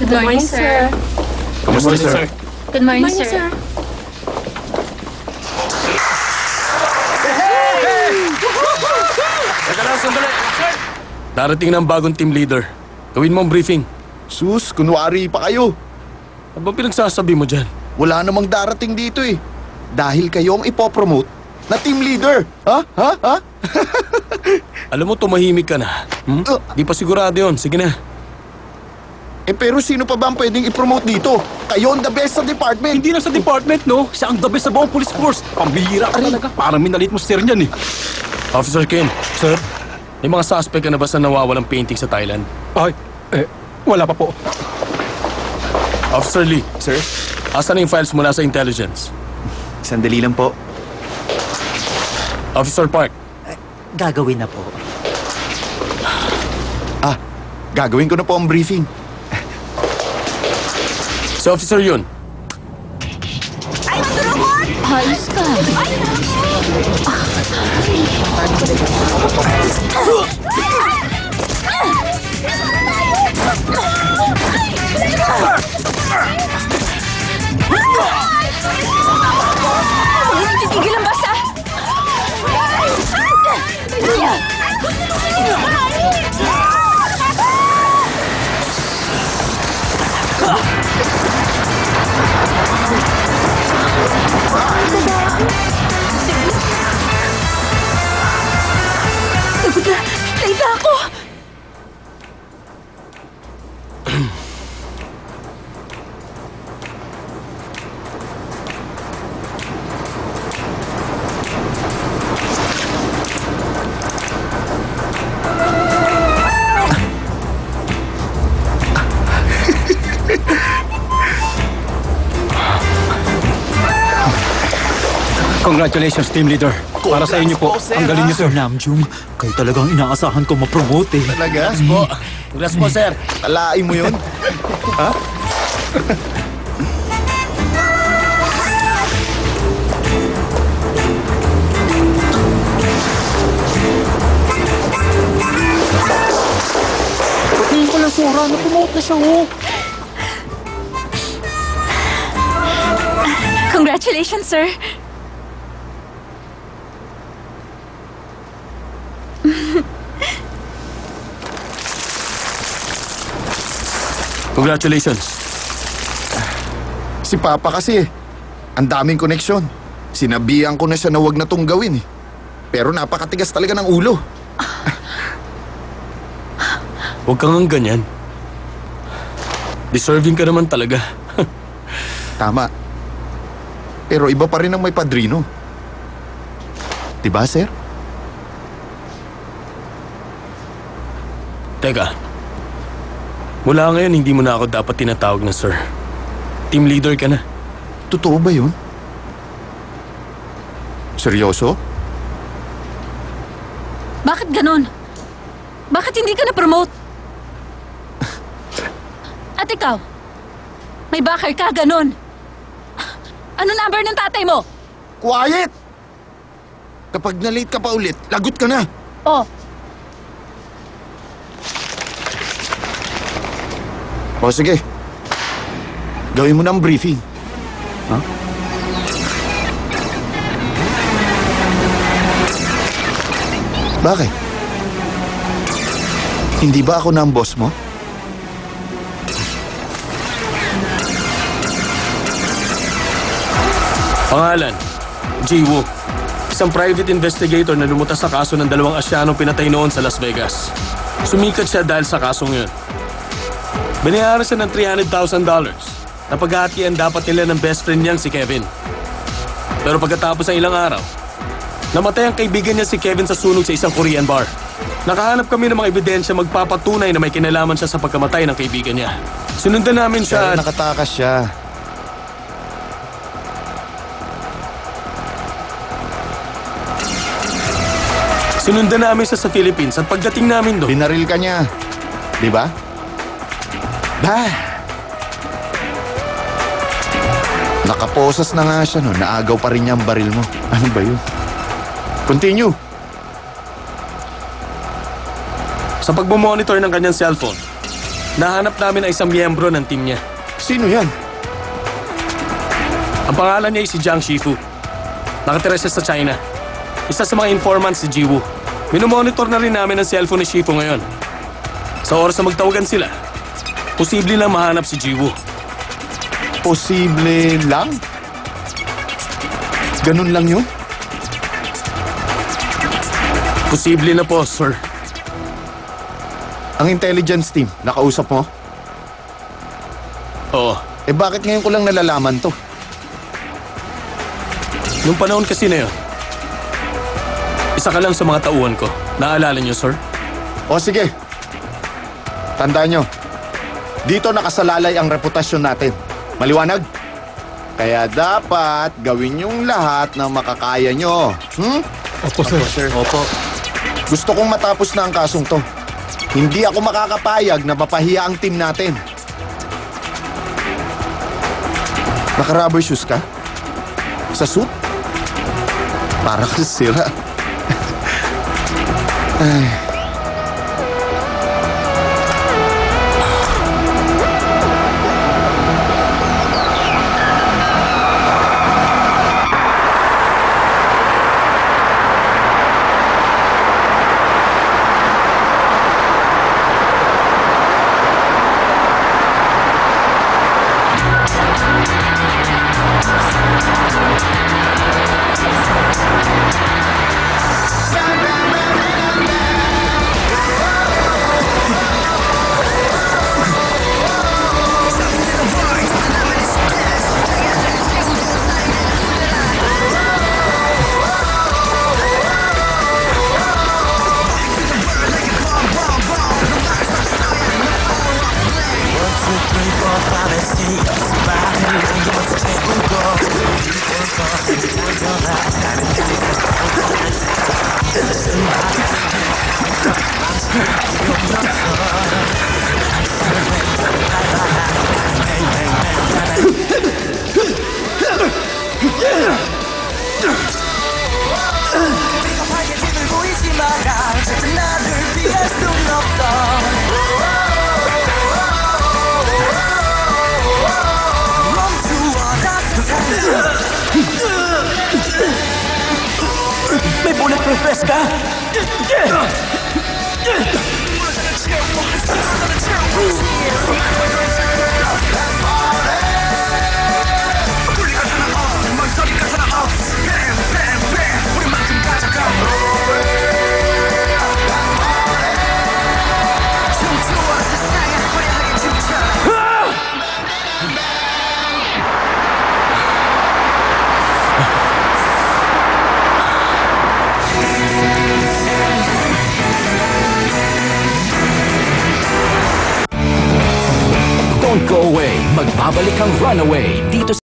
Good morning, sir. Kamusta, sir? Good morning, sir. Teka lang, sandali. Darating ng bagong team leader. Gawin mo ang briefing. Sus, kunwari pa kayo. Ano bang pinagsasabi mo dyan? Wala namang darating dito eh. Dahil kayo ang ipopromote na team leader. Ha? Alam mo, tumahimik ka na. Di pa sigurado yun. Sige na. Pero sino pa ba ang pwedeng ipromote dito? Kayo ang the best sa department. Hindi lang sa department, no? Siya ang the best sa buong police force. Pambihira ka talaga. Parang minalit mo sir niyan, eh. Officer Kim. Sir? May mga suspect ka na ba sa nawawalang painting sa Thailand? Ay, wala pa po. Officer Lee. Sir, Asan na yung files mula sa intelligence? sandali lang po. Officer Park. Gagawin na po. Gagawin ko na po ang briefing. Si Officer Yun. Ayos ka. Huwag titigil ang basa! Pagod na! Naita ako! Congratulations, team leader. Para sa inyo po. Ang galing niyo, sir. Namjoon, kayo talagang inaasahan ko ma-promote eh. Talaga? Congrats po, sir. Talain mo yun? Tingin ko lang, Sora, na-promote na siya, oh. Congratulations, sir. Congratulations. Si Papa kasi, ang daming koneksyon. Sinabihan ko na siya na wag na tong gawin eh. Pero napakatigas talaga ng ulo. Huwag kang ang ganyan. Deserving ka naman talaga. Tama. Pero iba pa rin ang may padrino. Diba, sir? Teka. Mula ngayon, hindi mo na ako dapat tinatawag na sir. Team leader ka na. Totoo ba yun? Seryoso? Bakit ganon? Bakit hindi ka na-promote? At ikaw? May backer ka, ganon. Ano number ng tatay mo? Quiet! Kapag na-late ka pa ulit, lagot ka na. Oh, O sige. Gawin mo na ang briefing. Ha? Bakit? Hindi ba ako na ang boss mo? Pangalan, Ji-Woo. Isang private investigator na lumutas sa kaso ng 2 Asyanong pinatay noon sa Las Vegas. Sumikat siya dahil sa kasong yun. Binayaran siya ng $300,000 na paghahatian dapat nila ng best friend niyang si Kevin. Pero pagkatapos ng ilang araw, namatay ang kaibigan niya si Kevin sa sunog sa isang Korean bar. Nakahanap kami ng mga ebidensya magpapatunay na may kinalaman siya sa pagkamatay ng kaibigan niya. Sinundan namin siya Pero at... nakatakas siya. Sinundan namin siya sa Philippines at pagdating namin doon... Binaril ka niya. Di ba? Nakaposas na nga siya, no? Naagaw pa rin niya ang baril mo. Ano ba yun? Continue. Sa pagmamonitor ng kanyang cellphone, Nahanap namin ay isang miyembro ng team niya. Sino yan? Ang pangalan niya ay si Jiang Shifu. Nakatira siya sa China. Isa sa mga informants si Jiwoo. Minomonitor na rin namin ang cellphone ni Shifu ngayon. Sa oras na magtawagan sila, posible lang mahanap si Jiwoo. Posible lang? Ganun lang yun? Posible na po, sir. Ang intelligence team, nakausap mo? Oo. Eh bakit ngayon ko lang nalalaman to? Nung panahon kasi na yun, isa ka lang sa mga tauhan ko. Naalala niyo, sir? O sige, tandaan nyo, dito nakasalalay ang reputasyon natin. Maliwanag? Kaya dapat gawin yung lahat ng makakaya nyo. Opo, sir. Opo. Gusto kong matapos na ang kasong to. Hindi ako makakapayag na mapahiya ang team natin. Naka-rubber shoes ka? Sa suit? Para ka sira. Ay. May bulletproof vest ka? Don't go away. Magbabalik ang Runaway dito